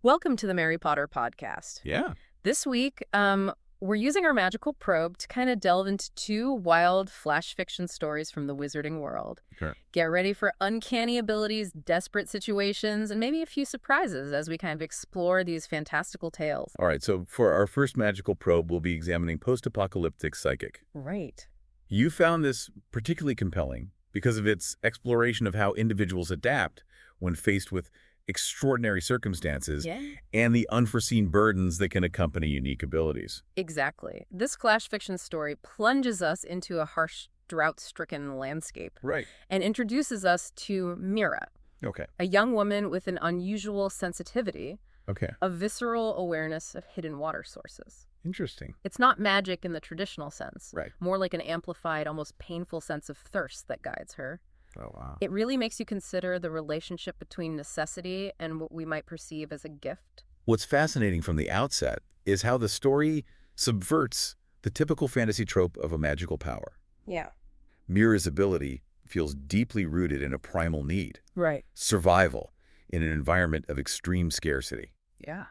Welcome to the Mary Potter podcast. Yeah. This week, we're using our magical probe to kind of delve into two wild flash fiction stories from the wizarding world. Sure. Get ready for uncanny abilities, desperate situations, and maybe a few surprises as we kind of explore these fantastical tales. All right, so for our first magical probe, we'll be examining post-apocalyptic psychic. Right. You found this particularly compelling because of its exploration of how individuals adapt when faced with extraordinary circumstances Yeah. and the unforeseen burdens that can accompany unique abilities. Exactly. This flash fiction story plunges us into a harsh, drought-stricken landscape Right. and introduces us to Mira, Okay. a young woman with an unusual sensitivity, Okay. a visceral awareness of hidden water sources. Interesting. It's not magic in the traditional sense, Right. more like an amplified, almost painful sense of thirst that guides her. Oh, wow. It really makes you consider the relationship between necessity and what we might perceive as a gift. What's fascinating from the outset is how the story subverts the typical fantasy trope of a magical power. Yeah. Mira's ability feels deeply rooted in a primal need, Right. survival, in an environment of extreme scarcity. Yeah.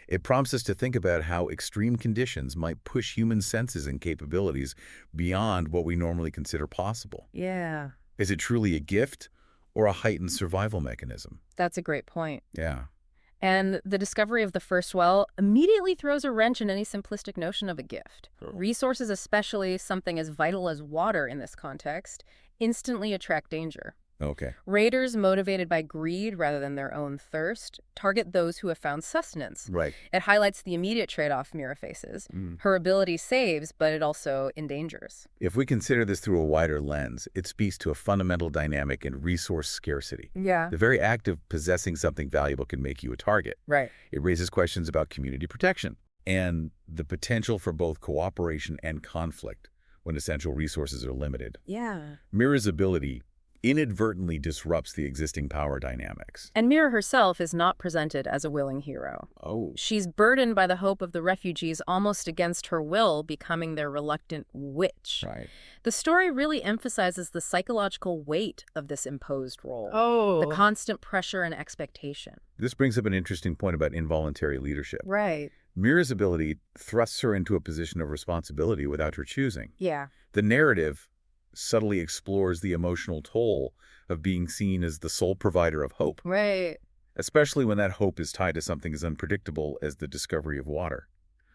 It prompts us to think about how extreme conditions might push human senses and capabilities beyond what we normally consider possible. Yeah. Is it truly a gift or a heightened survival mechanism? That's a great point. Yeah. And the discovery of the first well immediately throws a wrench in any simplistic notion of a gift. Oh. Resources, especially something as vital as water in this context, instantly attract danger. Okay. Raiders, motivated by greed rather than their own thirst, target those who have found sustenance. Right. It highlights the immediate trade-off Mira faces. Her ability saves, but it also endangers. If we consider this through a wider lens, it speaks to a fundamental dynamic in resource scarcity. Yeah. The very act of possessing something valuable can make you a target. Right. It raises questions about community protection and the potential for both cooperation and conflict when essential resources are limited. Yeah. Mira's ability inadvertently disrupts the existing power dynamics. And Mira herself is not presented as a willing hero. Oh. She's burdened by the hope of the refugees almost against her will, becoming their reluctant witch. Right. The story really emphasizes the psychological weight of this imposed role. Oh. The constant pressure and expectation. This brings up an interesting point about involuntary leadership. Right. Mira's ability thrusts her into a position of responsibility without her choosing. Yeah. The narrative subtly explores the emotional toll of being seen as the sole provider of hope, Right. especially when that hope is tied to something as unpredictable as the discovery of water.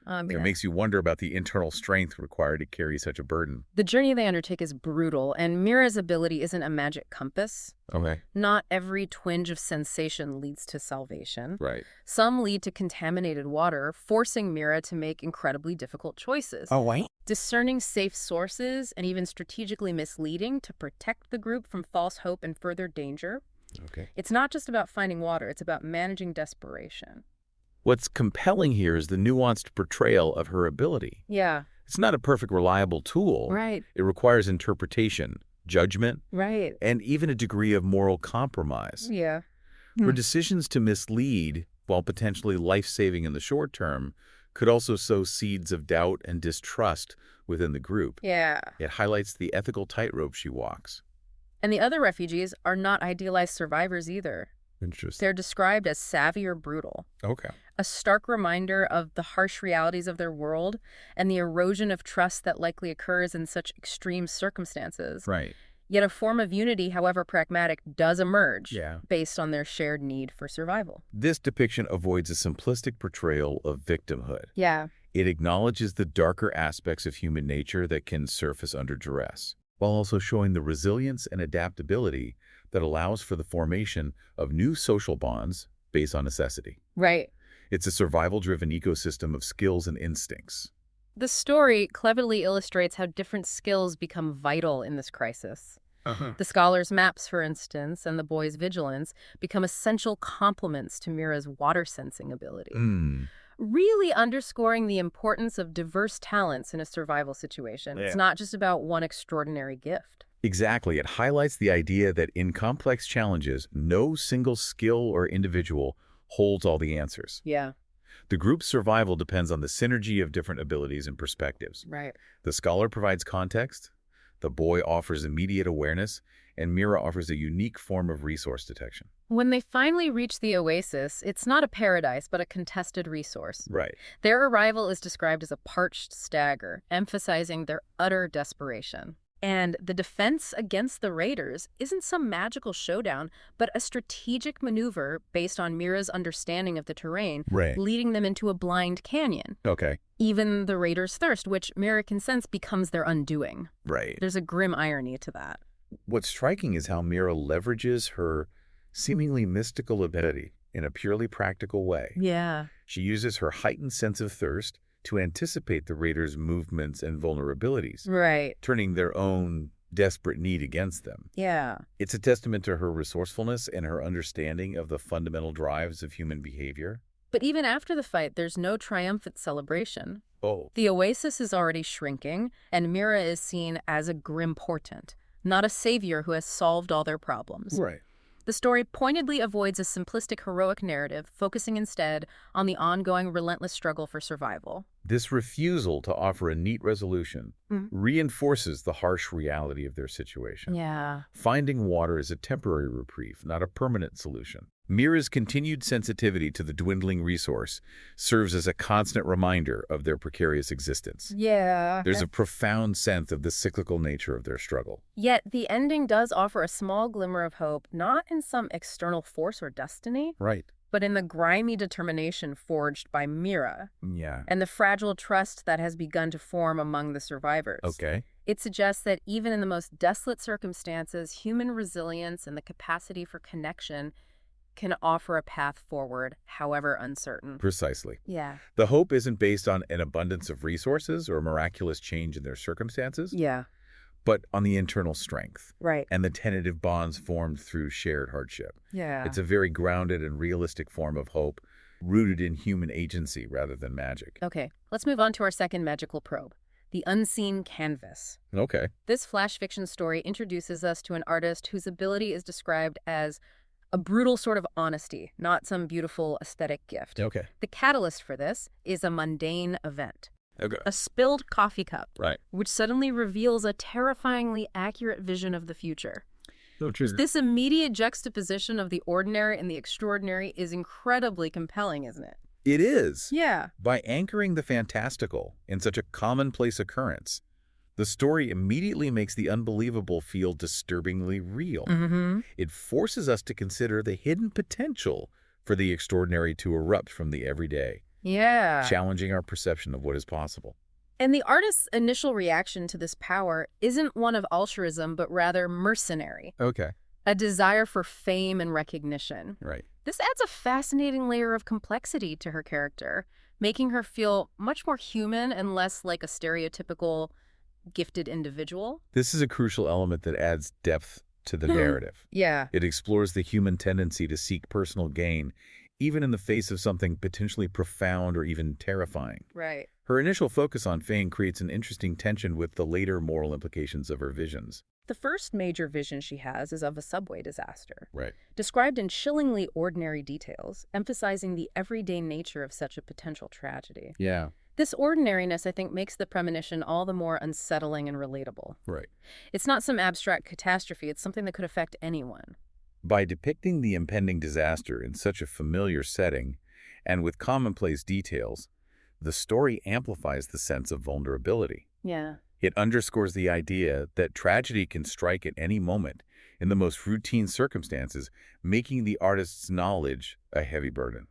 It makes you wonder about the internal strength required to carry such a burden. The journey they undertake is brutal, and Mira's ability isn't a magic compass. Okay. Not every twinge of sensation leads to salvation. Right. Some lead to contaminated water, forcing Mira to make incredibly difficult choices. Oh, wait. Discerning safe sources and even strategically misleading to protect the group from false hope and further danger. Okay. It's not just about finding water, it's about managing desperation. What's compelling here is the nuanced portrayal of her ability. Yeah. It's not a perfect, reliable tool. Right. It requires interpretation, judgment, Right. and even a degree of moral compromise. Yeah. Her decisions to mislead, while potentially life-saving in the short term, could also sow seeds of doubt and distrust within the group. Yeah. It highlights the ethical tightrope she walks. And the other refugees are not idealized survivors either. Interesting. They're described as savvy or brutal. Okay. A stark reminder of the harsh realities of their world and the erosion of trust that likely occurs in such extreme circumstances. Right. Yet a form of unity, however pragmatic, does emerge Yeah. based on their shared need for survival. This depiction avoids a simplistic portrayal of victimhood. Yeah. It acknowledges the darker aspects of human nature that can surface under duress, while also showing the resilience and adaptability that allows for the formation of new social bonds based on necessity. Right. It's a survival-driven ecosystem of skills and instincts. The story cleverly illustrates how different skills become vital in this crisis. The scholar's maps, for instance, and the boy's vigilance become essential complements to Mira's water-sensing ability, really underscoring the importance of diverse talents in a survival situation. It's not just about one extraordinary gift. Exactly. It highlights the idea that in complex challenges, no single skill or individual holds all the answers. Yeah. The group's survival depends on the synergy of different abilities and perspectives. Right. The scholar provides context, The boy offers immediate awareness, and Mira offers a unique form of resource detection. When they finally reach the oasis, it's not a paradise, but a contested resource. Right. Their arrival is described as a parched stagger, emphasizing their utter desperation. And the defense against the raiders isn't some magical showdown, but a strategic maneuver based on Mira's understanding of the terrain, Right. leading them into a blind canyon. Okay. Even the raiders' thirst, which Mira can sense, becomes their undoing. Right. There's a grim irony to that. What's striking is how Mira leverages her seemingly mystical ability in a purely practical way. Yeah. She uses her heightened sense of thirst to anticipate the raiders' movements and vulnerabilities, Right. turning their own desperate need against them. Yeah. It's a testament to her resourcefulness and her understanding of the fundamental drives of human behavior. But even after the fight, there's no triumphant celebration. Oh. The oasis is already shrinking, and Mira is seen as a grim portent, not a savior who has solved all their problems. Right. The story pointedly avoids a simplistic heroic narrative, focusing instead on the ongoing relentless struggle for survival. This refusal to offer a neat resolution reinforces the harsh reality of their situation. Yeah. Finding water is a temporary reprieve, not a permanent solution. Mira's continued sensitivity to the dwindling resource serves as a constant reminder of their precarious existence. Yeah. There's a profound sense of the cyclical nature of their struggle. Yet the ending does offer a small glimmer of hope, not in some external force or destiny, Right. but in the grimy determination forged by Mira Yeah. and the fragile trust that has begun to form among the survivors. Okay. It suggests that even in the most desolate circumstances, human resilience and the capacity for connection can offer a path forward, however uncertain. Precisely. Yeah. The hope isn't based on an abundance of resources or a miraculous change in their circumstances, Yeah. but on the internal strength Right. and the tentative bonds formed through shared hardship. Yeah. It's a very grounded and realistic form of hope, rooted in human agency rather than magic. Okay, let's move on to our second magical probe, the unseen canvas. Okay. This flash fiction story introduces us to an artist whose ability is described as a brutal sort of honesty, not some beautiful aesthetic gift. Okay. The catalyst for this is a mundane event. Okay. A spilled coffee cup, Right. which suddenly reveals a terrifyingly accurate vision of the future. So true. This immediate juxtaposition of the ordinary and the extraordinary is incredibly compelling, isn't it? It is. Yeah. By anchoring the fantastical in such a commonplace occurrence, the story immediately makes the unbelievable feel disturbingly real. Mm-hmm. It forces us to consider the hidden potential for the extraordinary to erupt from the everyday, Yeah. challenging our perception of what is possible. And the artist's initial reaction to this power isn't one of altruism, but rather mercenary, Okay. a desire for fame and recognition. Right. This adds a fascinating layer of complexity to her character, making her feel much more human and less like a stereotypical gifted individual. This is a crucial element that adds depth to the narrative. Yeah. It explores the human tendency to seek personal gain, even in the face of something potentially profound or even terrifying. Right. Her initial focus on fame creates an interesting tension with the later moral implications of her visions. The first major vision she has is of a subway disaster, Right. described in chillingly ordinary details, emphasizing the everyday nature of such a potential tragedy. Yeah. This ordinariness, I think, makes the premonition all the more unsettling and relatable. Right. It's not some abstract catastrophe, it's something that could affect anyone. By depicting the impending disaster in such a familiar setting and with commonplace details, the story amplifies the sense of vulnerability. Yeah. It underscores the idea that tragedy can strike at any moment in the most routine circumstances, making the artist's knowledge a heavy burden.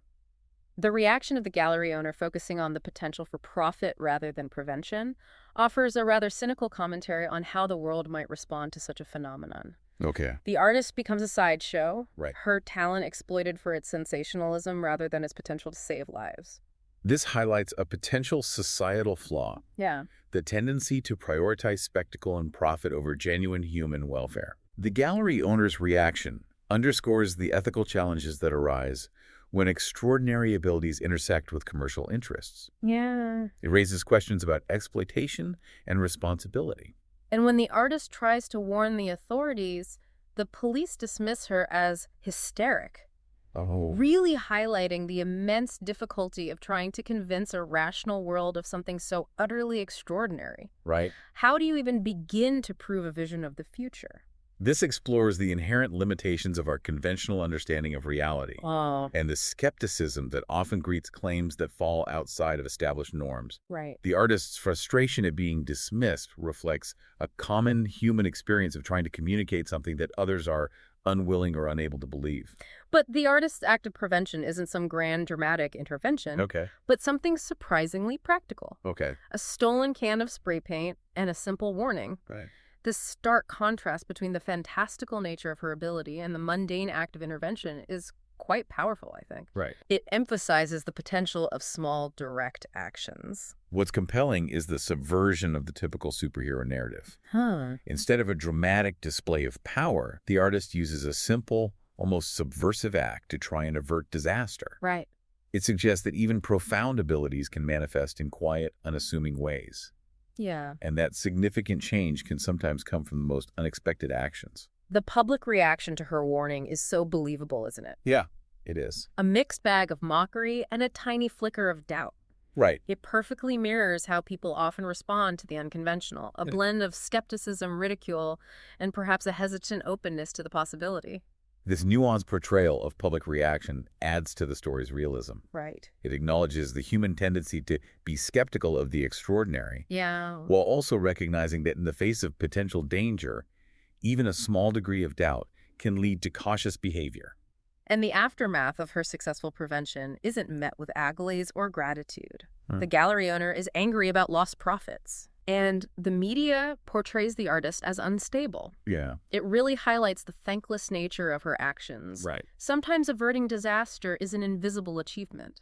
The reaction of the gallery owner, focusing on the potential for profit rather than prevention, offers a rather cynical commentary on how the world might respond to such a phenomenon. Okay. The artist becomes a sideshow, Right. her talent exploited for its sensationalism rather than its potential to save lives. This highlights a potential societal flaw, Yeah. the tendency to prioritize spectacle and profit over genuine human welfare. The gallery owner's reaction underscores the ethical challenges that arise when extraordinary abilities intersect with commercial interests. Yeah. It raises questions about exploitation and responsibility. And when the artist tries to warn the authorities, the police dismiss her as hysteric. Oh, really highlighting the immense difficulty of trying to convince a rational world of something so utterly extraordinary. right. How do you even begin to prove a vision of the future? This explores the inherent limitations of our conventional understanding of reality Oh, and the skepticism that often greets claims that fall outside of established norms. right. The artist's frustration at being dismissed reflects a common human experience of trying to communicate something that others are unwilling or unable to believe. But the artist's act of prevention isn't some grand dramatic intervention, Okay. but something surprisingly practical. Okay. A stolen can of spray paint and a simple warning. Right. This stark contrast between the fantastical nature of her ability and the mundane act of intervention is quite powerful, I think. Right. It emphasizes the potential of small, direct actions. What's compelling is the subversion of the typical superhero narrative. Huh. Instead of a dramatic display of power, the artist uses a simple, almost subversive act to try and avert disaster. Right. It suggests that even profound abilities can manifest in quiet, unassuming ways, Yeah. and that significant change can sometimes come from the most unexpected actions. The public reaction to her warning is so believable, isn't it? Yeah, it is. A mixed bag of mockery and a tiny flicker of doubt. Right. It perfectly mirrors how people often respond to the unconventional, a blend of skepticism, ridicule, and perhaps a hesitant openness to the possibility. This nuanced portrayal of public reaction adds to the story's realism. Right. It acknowledges the human tendency to be skeptical of the extraordinary, Yeah. while also recognizing that in the face of potential danger, even a small degree of doubt can lead to cautious behavior. And the aftermath of her successful prevention isn't met with accolades or gratitude. The gallery owner is angry about lost profits. And the media portrays the artist as unstable. Yeah. It really highlights the thankless nature of her actions. Right. Sometimes averting disaster is an invisible achievement.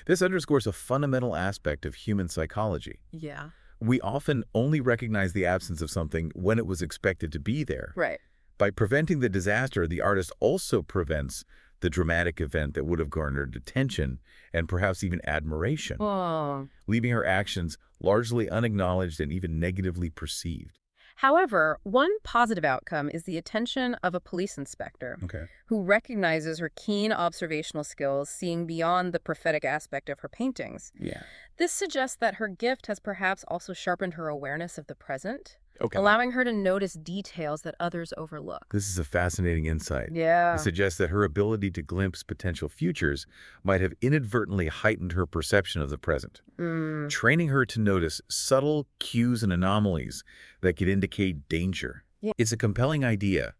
This underscores a fundamental aspect of human psychology. Yeah. We often only recognize the absence of something when it was expected to be there. Right. By preventing the disaster, the artist also prevents the dramatic event that would have garnered attention and perhaps even admiration, Oh. leaving her actions largely unacknowledged and even negatively perceived. However, one positive outcome is the attention of a police inspector Okay. who recognizes her keen observational skills, seeing beyond the prophetic aspect of her paintings. Yeah. This suggests that her gift has perhaps also sharpened her awareness of the present, Okay. allowing her to notice details that others overlook. This is a fascinating insight. Yeah. It suggests that her ability to glimpse potential futures might have inadvertently heightened her perception of the present, training her to notice subtle cues and anomalies that could indicate danger. Yeah. It's a compelling idea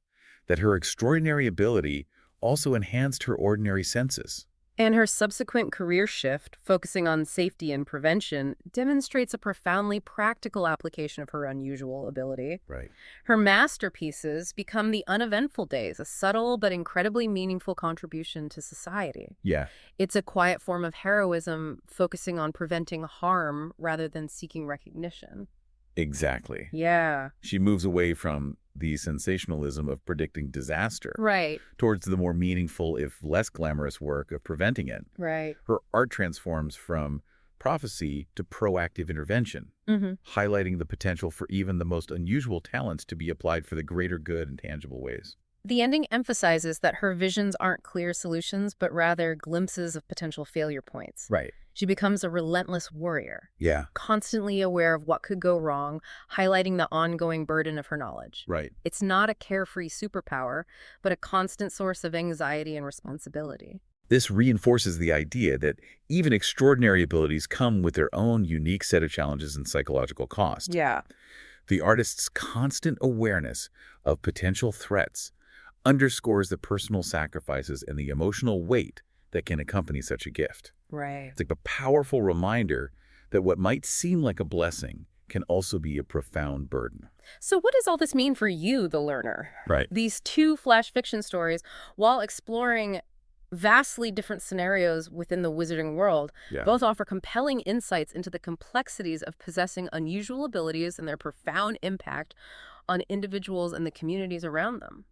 that her extraordinary ability also enhanced her ordinary senses. And her subsequent career shift, focusing on safety and prevention, demonstrates a profoundly practical application of her unusual ability. Right. Her masterpieces become the uneventful days, a subtle but incredibly meaningful contribution to society. Yeah. It's a quiet form of heroism, focusing on preventing harm rather than seeking recognition. Exactly. Yeah. She moves away from the sensationalism of predicting disaster Right. towards the more meaningful, if less glamorous work of preventing it. Right. Her art transforms from prophecy to proactive intervention, highlighting the potential for even the most unusual talents to be applied for the greater good in tangible ways. The ending emphasizes that her visions aren't clear solutions, but rather glimpses of potential failure points. Right. She becomes a relentless warrior, Yeah. constantly aware of what could go wrong, highlighting the ongoing burden of her knowledge. Right. It's not a carefree superpower, but a constant source of anxiety and responsibility. This reinforces the idea that even extraordinary abilities come with their own unique set of challenges and psychological cost. Yeah. The artist's constant awareness of potential threats underscores the personal sacrifices and the emotional weight that can accompany such a gift. Right. It's like a powerful reminder that what might seem like a blessing can also be a profound burden. So what does all this mean for you, the learner? Right. These two flash fiction stories, while exploring vastly different scenarios within the wizarding world, Yeah. both offer compelling insights into the complexities of possessing unusual abilities and their profound impact on individuals and the communities around them.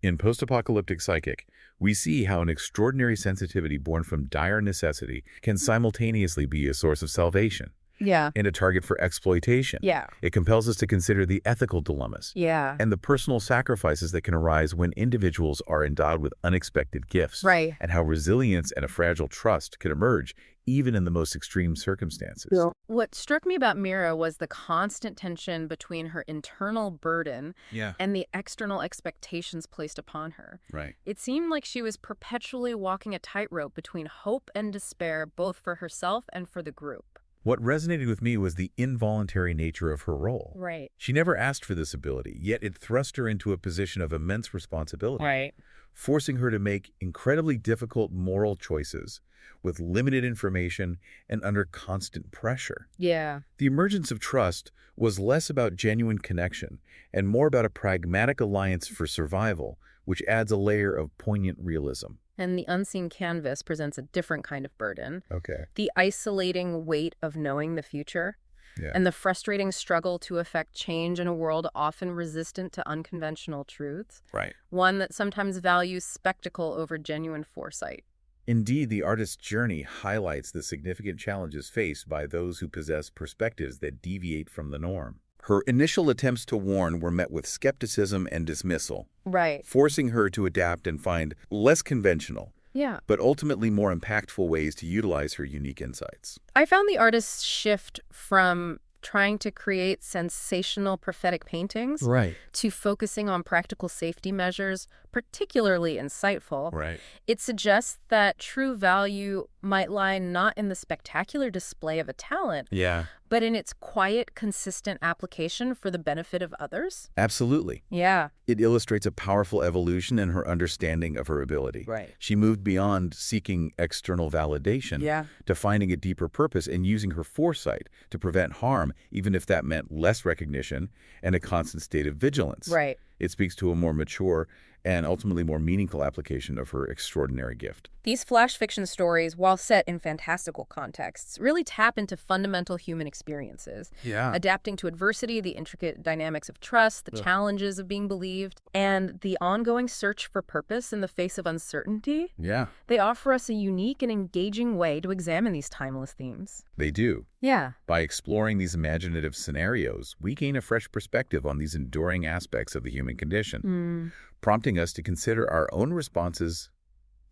In Post-Apocalyptic Psychic, we see how an extraordinary sensitivity born from dire necessity can simultaneously be a source of salvation. Yeah. and a target for exploitation. Yeah. It compels us to consider the ethical dilemmas Yeah. and the personal sacrifices that can arise when individuals are endowed with unexpected gifts, Right. and how resilience and a fragile trust can emerge even in the most extreme circumstances. Yeah. What struck me about Mira was the constant tension between her internal burden and the external expectations placed upon her. Right. It seemed like she was perpetually walking a tightrope between hope and despair, both for herself and for the group. What resonated with me was the involuntary nature of her role. Right. She never asked for this ability, yet it thrust her into a position of immense responsibility, Right. forcing her to make incredibly difficult moral choices with limited information and under constant pressure. Yeah. The emergence of trust was less about genuine connection and more about a pragmatic alliance for survival, which adds a layer of poignant realism. And the unseen canvas presents a different kind of burden. Okay. The isolating weight of knowing the future. Yeah. And the frustrating struggle to effect change in a world often resistant to unconventional truths. Right. One that sometimes values spectacle over genuine foresight. Indeed, the artist's journey highlights the significant challenges faced by those who possess perspectives that deviate from the norm. Her initial attempts to warn were met with skepticism and dismissal, Right. forcing her to adapt and find less conventional, Yeah. but ultimately more impactful ways to utilize her unique insights. I found the artist's shift from trying to create sensational prophetic paintings Right. to focusing on practical safety measures particularly insightful. Right. It suggests that true value might lie not in the spectacular display of a talent, Yeah. but in its quiet, consistent application for the benefit of others. Absolutely. Yeah. It illustrates a powerful evolution in her understanding of her ability. Right. She moved beyond seeking external validation to finding a deeper purpose and using her foresight to prevent harm, even if that meant less recognition and a constant state of vigilance. Right. It speaks to a more mature and ultimately more meaningful application of her extraordinary gift. These flash fiction stories, while set in fantastical contexts, really tap into fundamental human experiences. Yeah. Adapting to adversity, the intricate dynamics of trust, the challenges of being believed, and the ongoing search for purpose in the face of uncertainty. Yeah. They offer us a unique and engaging way to examine these timeless themes. They do. Yeah. By exploring these imaginative scenarios, we gain a fresh perspective on these enduring aspects of the human condition, prompting us to consider our own responses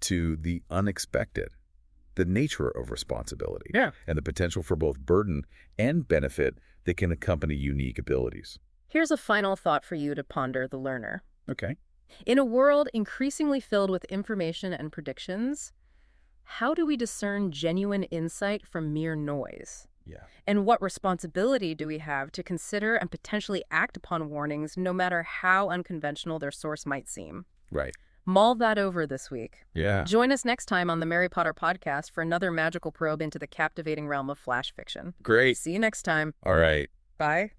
to the unexpected, the nature of responsibility, and the potential for both burden and benefit that can accompany unique abilities. Here's a final thought for you to ponder, the learner. Okay. In a world increasingly filled with information and predictions, how do we discern genuine insight from mere noise? Yeah. And what responsibility do we have to consider and potentially act upon warnings, no matter how unconventional their source might seem? Right. Mull that over this week. Yeah. Join us next time on the Mary Potter podcast for another magical probe into the captivating realm of flash fiction. Great. See you next time. All right. Bye.